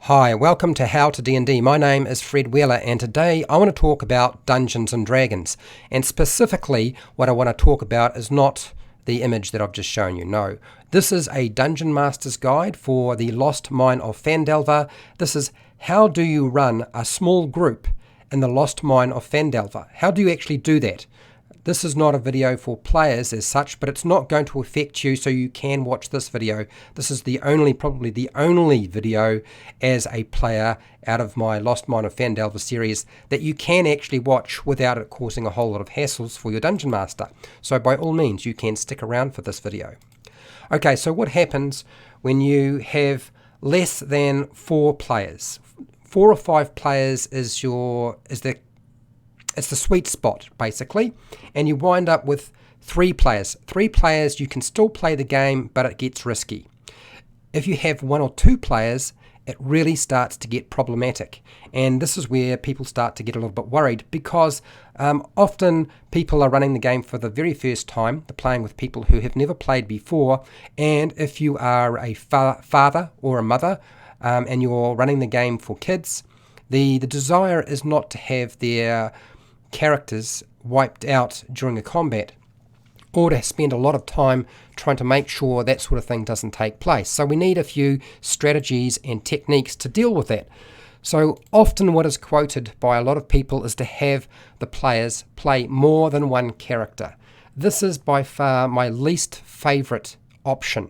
Hi, welcome to HowtoDandD. My name is Fred Wheeler, and today I want to talk about Dungeons and Dragons. And specifically, what I want to talk about is not the image that I've just shown you. No, this is a Dungeon Master's Guide for the Lost Mine of Phandelver. This is how do you run a small group in the Lost Mine of Phandelver. How do you actually do that? This is not a video for players as such, but it's not going to affect you, so you can watch this video. This is probably the only video as a player out of my Lost Mine of Phandelver series that you can actually watch without it causing a whole lot of hassles for your Dungeon Master. So by all means, you can stick around for this video. Okay, so what happens when you have less than 4 players? 4 or 5 players is it's the sweet spot, basically, and you wind up with 3 players. 3 players, you can still play the game, but it gets risky. If you have 1 or 2 players, it really starts to get problematic, and this is where people start to get a little bit worried, because often people are running the game for the very first time. They're playing with people who have never played before, and if you are a father or a mother and you're running the game for kids, the desire is not to have their characters wiped out during a combat, or to spend a lot of time trying to make sure that sort of thing doesn't take place. So we need a few strategies and techniques to deal with that. So often what is quoted by a lot of people is to have the players play more than one character. This is by far my least favorite option,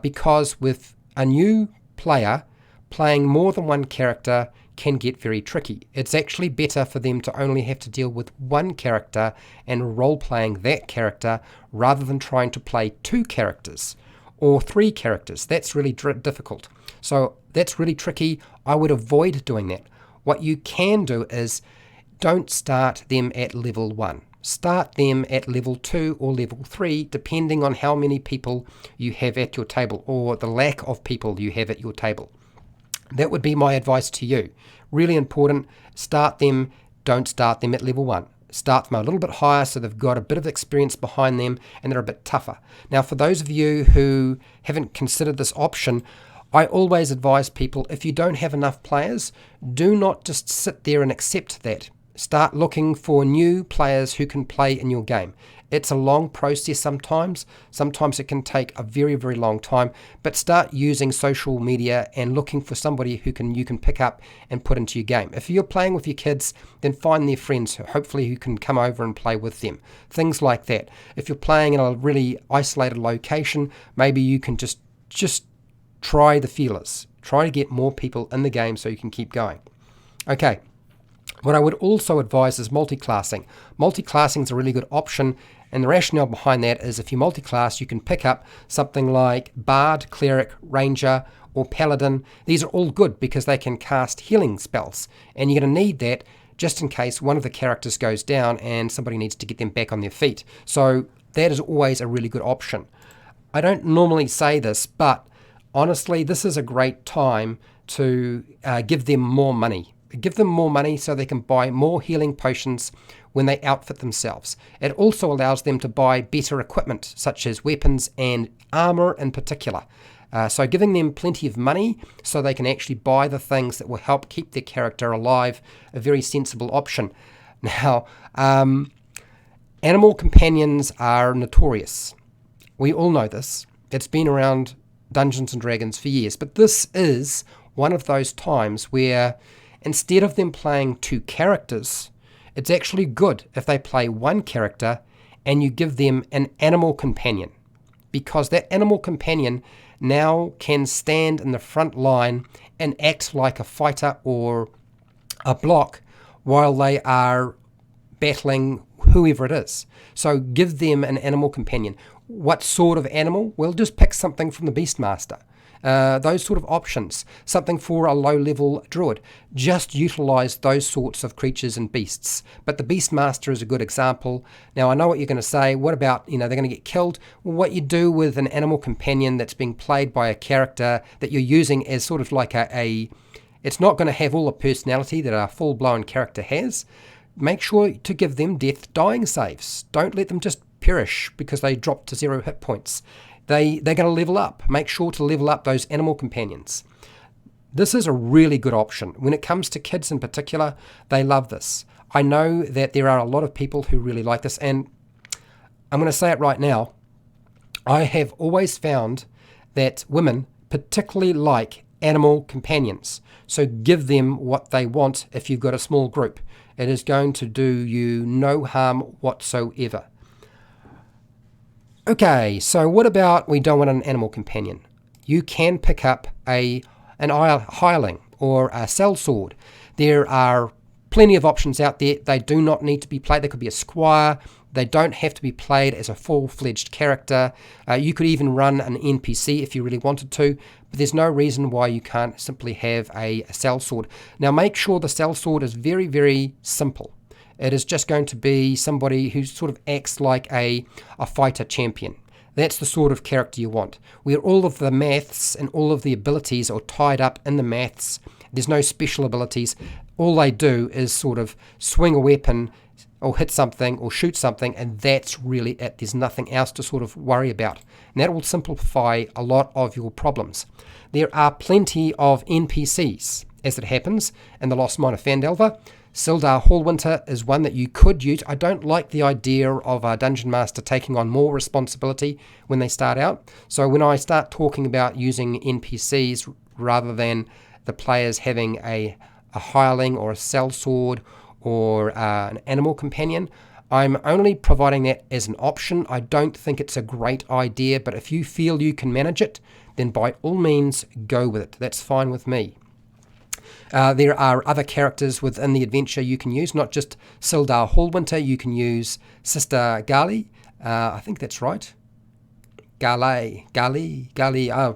because with a new player, playing more than one character can get very tricky. It's actually better for them to only have to deal with one character and role-playing that character rather than trying to play 2 characters or 3 characters. That's really difficult. So that's really tricky. I would avoid doing that. What you can do is don't start them at level 1. Start them at level 2 or level 3, depending on how many people you have at your table or the lack of people you have at your table. That would be my advice to you. Really important, start them, don't start them at level 1. Start them a little bit higher so they've got a bit of experience behind them and they're a bit tougher. Now, for those of you who haven't considered this option, I always advise people, if you don't have enough players, do not just sit there and accept that. Start looking for new players who can play in your game. It's a long process sometimes. Sometimes it can take a very, very long time. But start using social media and looking for somebody you can pick up and put into your game. If you're playing with your kids, then find their friends, hopefully who can come over and play with them. Things like that. If you're playing in a really isolated location, maybe you can just try the feelers. Try to get more people in the game so you can keep going. Okay. What I would also advise is multi-classing. Multi-classing is a really good option, and the rationale behind that is if you multi-class, you can pick up something like Bard, Cleric, Ranger, or Paladin. These are all good because they can cast healing spells, and you're going to need that just in case one of the characters goes down and somebody needs to get them back on their feet. So that is always a really good option. I don't normally say this, but honestly, this is a great time to give them more money. Give them more money so they can buy more healing potions when they outfit themselves. It also allows them to buy better equipment, such as weapons and armor in particular. So giving them plenty of money so they can actually buy the things that will help keep their character alive, a very sensible option. Now, animal companions are notorious. We all know this. It's been around Dungeons and Dragons for years, but this is one of those times where instead of them playing 2 characters, it's actually good if they play 1 character and you give them an animal companion, because that animal companion now can stand in the front line and act like a fighter or a block while they are battling whoever it is. So give them an animal companion. What sort of animal? Well, just pick something from the Beastmaster. Those sort of options, something for a low-level druid. Just utilize those sorts of creatures and beasts. But the Beastmaster is a good example. Now, I know what you're going to say. What about, they're going to get killed? Well, what you do with an animal companion that's being played by a character that you're using as sort of like it's not going to have all the personality that a full-blown character has. Make sure to give them death-dying saves. Don't let them just perish because they drop to 0 hit points. They're going to level up. Make sure to level up those animal companions. This is a really good option. When it comes to kids in particular, they love this. I know that there are a lot of people who really like this, and I'm going to say it right now. I have always found that women particularly like animal companions. So give them what they want if you've got a small group. It is going to do you no harm whatsoever. Okay, so what about we don't want an animal companion? You can pick up an hireling or a sellsword. There are plenty of options out there. They do not need to be played. They could be a squire. They don't have to be played as a full-fledged character. You could even run an NPC if you really wanted to, but there's no reason why you can't simply have a sellsword. Now make sure the sellsword is very, very simple. It is just going to be somebody who sort of acts like a fighter champion. That's the sort of character you want, where all of the maths and all of the abilities are tied up in the maths. There's no special abilities. All they do is sort of swing a weapon or hit something or shoot something, and that's really it. There's nothing else to sort of worry about. And that will simplify a lot of your problems. There are plenty of NPCs, as it happens, in the Lost Mine of Phandelver. Sildar Hallwinter is one that you could use. I don't like the idea of a Dungeon Master taking on more responsibility when they start out. So when I start talking about using NPCs rather than the players having a hireling or a sellsword or an animal companion, I'm only providing that as an option. I don't think it's a great idea, but if you feel you can manage it, then by all means go with it. That's fine with me. There are other characters within the adventure you can use, not just Sildar Hallwinter. You can use Sister Gali. I think that's right. Gali,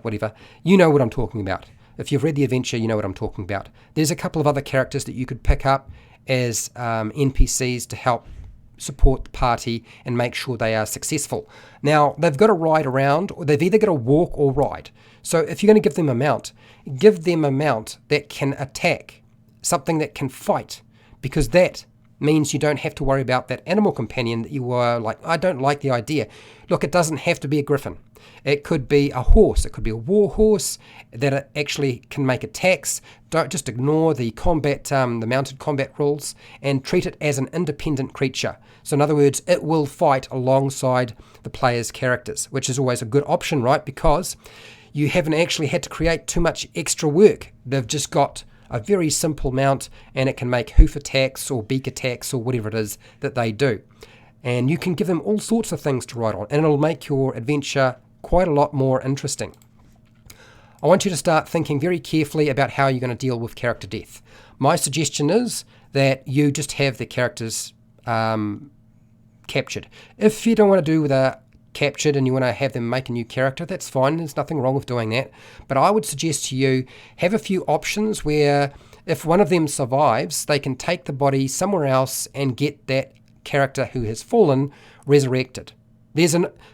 whatever. You know what I'm talking about. If you've read the adventure, you know what I'm talking about. There's a couple of other characters that you could pick up as NPCs to help support the party and make sure they are successful. Now, they've got to ride around, or they've either got to walk or ride. So if you're going to give them a mount that can attack, something that can fight, because that means you don't have to worry about that animal companion that you were like, I don't like the idea. Look, it doesn't have to be a griffin. It could be a horse. It could be a war horse that it actually can make attacks. Don't just ignore the the mounted combat rules, and treat it as an independent creature. So in other words, it will fight alongside the player's characters, which is always a good option, right? Because you haven't actually had to create too much extra work. They've just got a very simple mount, and it can make hoof attacks or beak attacks or whatever it is that they do. And you can give them all sorts of things to ride on, and it'll make your adventure quite a lot more interesting. I want you to start thinking very carefully about how you're going to deal with character death. My suggestion is that you just have the characters captured. If you don't want to do with a captured and you want to have them make a new character, that's fine. There's nothing wrong with doing that. But I would suggest to you, have a few options where if one of them survives, they can take the body somewhere else and get that character who has fallen resurrected.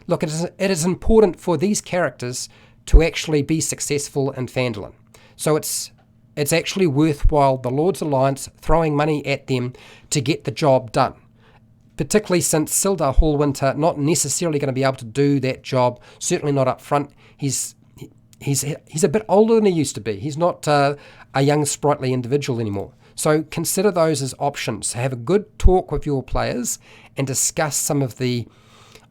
Look, it is important for these characters to actually be successful in Phandalin. So it's actually worthwhile the Lord's Alliance throwing money at them to get the job done. Particularly since Sildar Hallwinter not necessarily going to be able to do that job, certainly not up front. He's a bit older than he used to be. He's not a young, sprightly individual anymore. So consider those as options. Have a good talk with your players and discuss some of the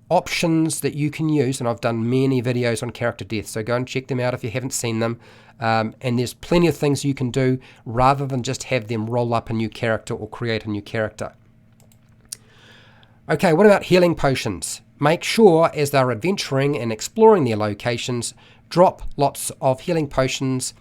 options that you can use. And I've done many videos on character death, so go and check them out if you haven't seen them. And there's plenty of things you can do rather than just have them roll up a new character or create a new character. Okay, what about healing potions? Make sure as they're adventuring and exploring their locations, drop lots of healing potions.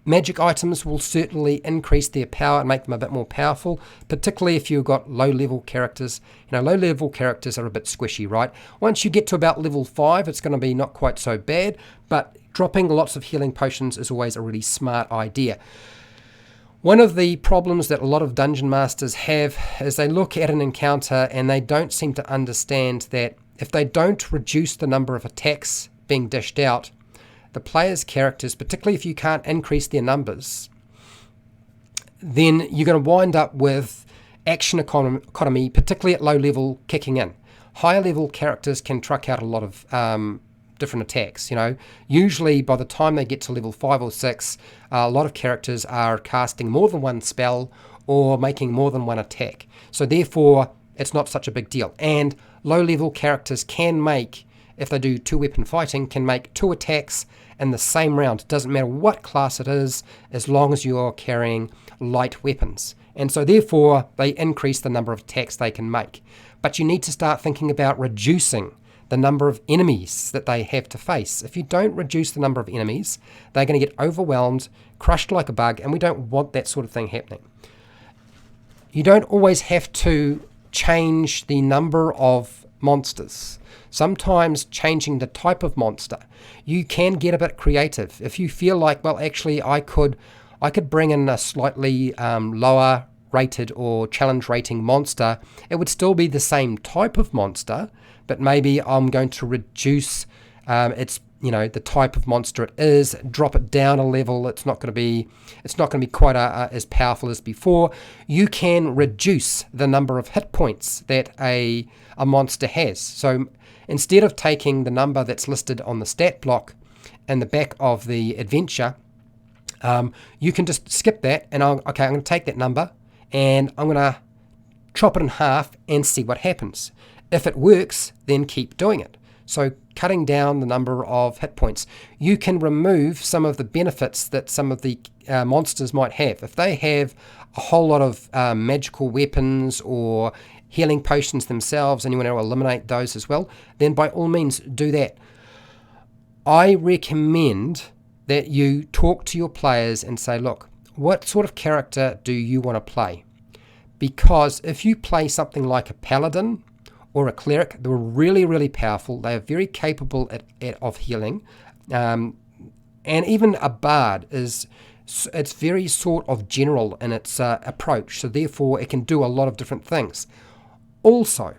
Magic items will certainly increase their power and make them a bit more powerful, particularly if you've got low-level characters. You know, low-level characters are a bit squishy, right? Once you get to about level 5, it's going to be not quite so bad, but dropping lots of healing potions is always a really smart idea. One of the problems that a lot of dungeon masters have is they look at an encounter and they don't seem to understand that if they don't reduce the number of attacks being dished out, the player's characters, particularly if you can't increase their numbers, then you're going to wind up with action economy, particularly at low level, kicking in. Higher level characters can truck out a lot of different attacks. Usually by the time they get to level 5 or 6, a lot of characters are casting more than one spell or making more than one attack. So therefore, it's not such a big deal. And low-level characters can make, if they do 2-weapon fighting, can make 2 attacks in the same round. It doesn't matter what class it is, as long as you're carrying light weapons. And so therefore, they increase the number of attacks they can make. But you need to start thinking about reducing the number of enemies that they have to face. If you don't reduce the number of enemies, they're going to get overwhelmed, crushed like a bug, and we don't want that sort of thing happening. You don't always have to change the number of monsters. Sometimes changing the type of monster, you can get a bit creative. If you feel like, well, actually, I could bring in a slightly lower rated or challenge rating monster. It would still be the same type of monster, but maybe I'm going to reduce the type of monster it is, drop it down a level. It's not going to be quite as powerful as before. You can reduce the number of hit points that a monster has. So instead of taking the number that's listed on the stat block in the back of the adventure, you can just skip that, and I'm going to take that number and I'm going to chop it in half and see what happens. If it works, then keep doing it. So cutting down the number of hit points. You can remove some of the benefits that some of the monsters might have. If they have a whole lot of magical weapons or healing potions themselves and you want to eliminate those as well, then by all means do that. I recommend that you talk to your players and say, look, what sort of character do you want to play? Because if you play something like a paladin or a cleric, they're really, really powerful. They are very capable of healing. And even a bard it's very sort of general in its approach. So therefore, it can do a lot of different things. Also,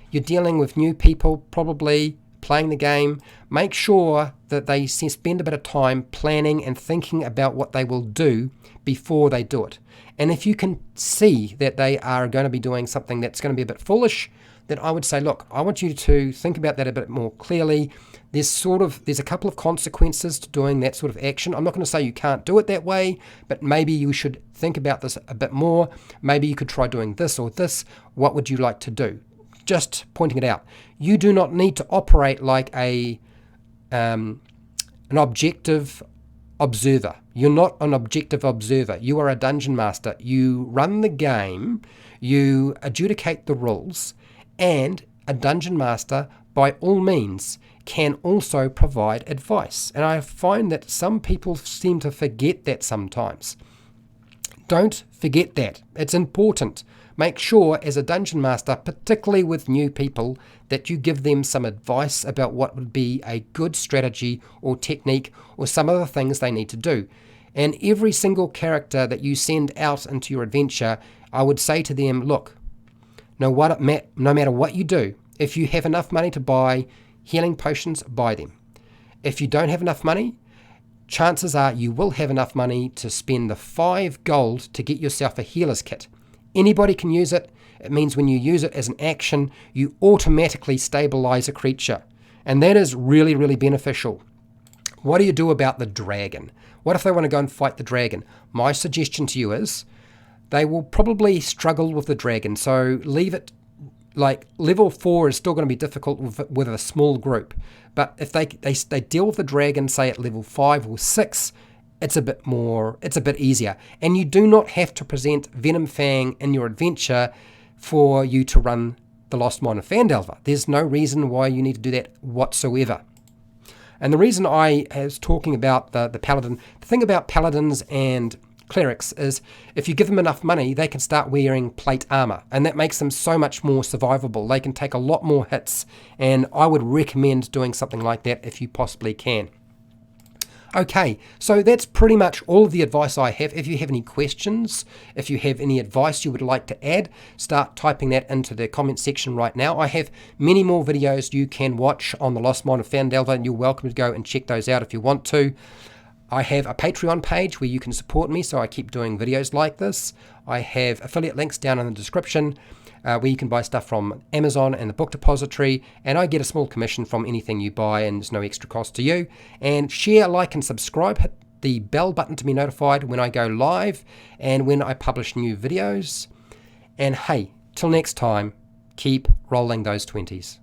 you're dealing with new people, probably playing the game. Make sure that they spend a bit of time planning and thinking about what they will do before they do it. And if you can see that they are going to be doing something that's going to be a bit foolish, then I would say, look, I want you to think about that a bit more clearly. There's a couple of consequences to doing that sort of action. I'm not going to say you can't do it that way, but maybe you should think about this a bit more. Maybe you could try doing this or this. What would you like to do? Just pointing it out. You do not need to operate like an objective observer. You're not an objective observer. You are a dungeon master. You run the game, you adjudicate the rules, and a dungeon master, by all means, can also provide advice. And I find that some people seem to forget that sometimes. Don't forget that. It's important. Make sure as a dungeon master, particularly with new people, that you give them some advice about what would be a good strategy or technique or some of the things they need to do. And every single character that you send out into your adventure, I would say to them, look, no matter what you do, if you have enough money to buy healing potions, buy them. If you don't have enough money, chances are you will have enough money to spend the 5 gold to get yourself a healer's kit. Anybody can use it. It means when you use it as an action, you automatically stabilize a creature. And that is really, really beneficial. What do you do about the dragon? What if they want to go and fight the dragon? My suggestion to you is they will probably struggle with the dragon. So leave it, like level 4 is still going to be difficult with a small group. But if they deal with the dragon, say at level 5 or 6, it's a bit easier. And you do not have to present Venom Fang in your adventure for you to run the Lost Mine of Phandelver. There's no reason why you need to do that whatsoever. And the reason I was talking about the paladin, the thing about paladins and clerics is if you give them enough money, they can start wearing plate armor, and that makes them so much more survivable. They can take a lot more hits, and I would recommend doing something like that if you possibly can. Okay, so that's pretty much all of the advice I have. If you have any questions, if you have any advice you would like to add, start typing that into the comment section right now. I have many more videos you can watch on the Lost Mine of Phandelver, and you're welcome to go and check those out if you want to. I have a Patreon page where you can support me, so I keep doing videos like this. I have affiliate links down in the description. where you can buy stuff from Amazon and the book depository, and I get a small commission from anything you buy, and there's no extra cost to you. And share, like, and subscribe. Hit the bell button to be notified when I go live and when I publish new videos. And hey, till next time, keep rolling those 20s.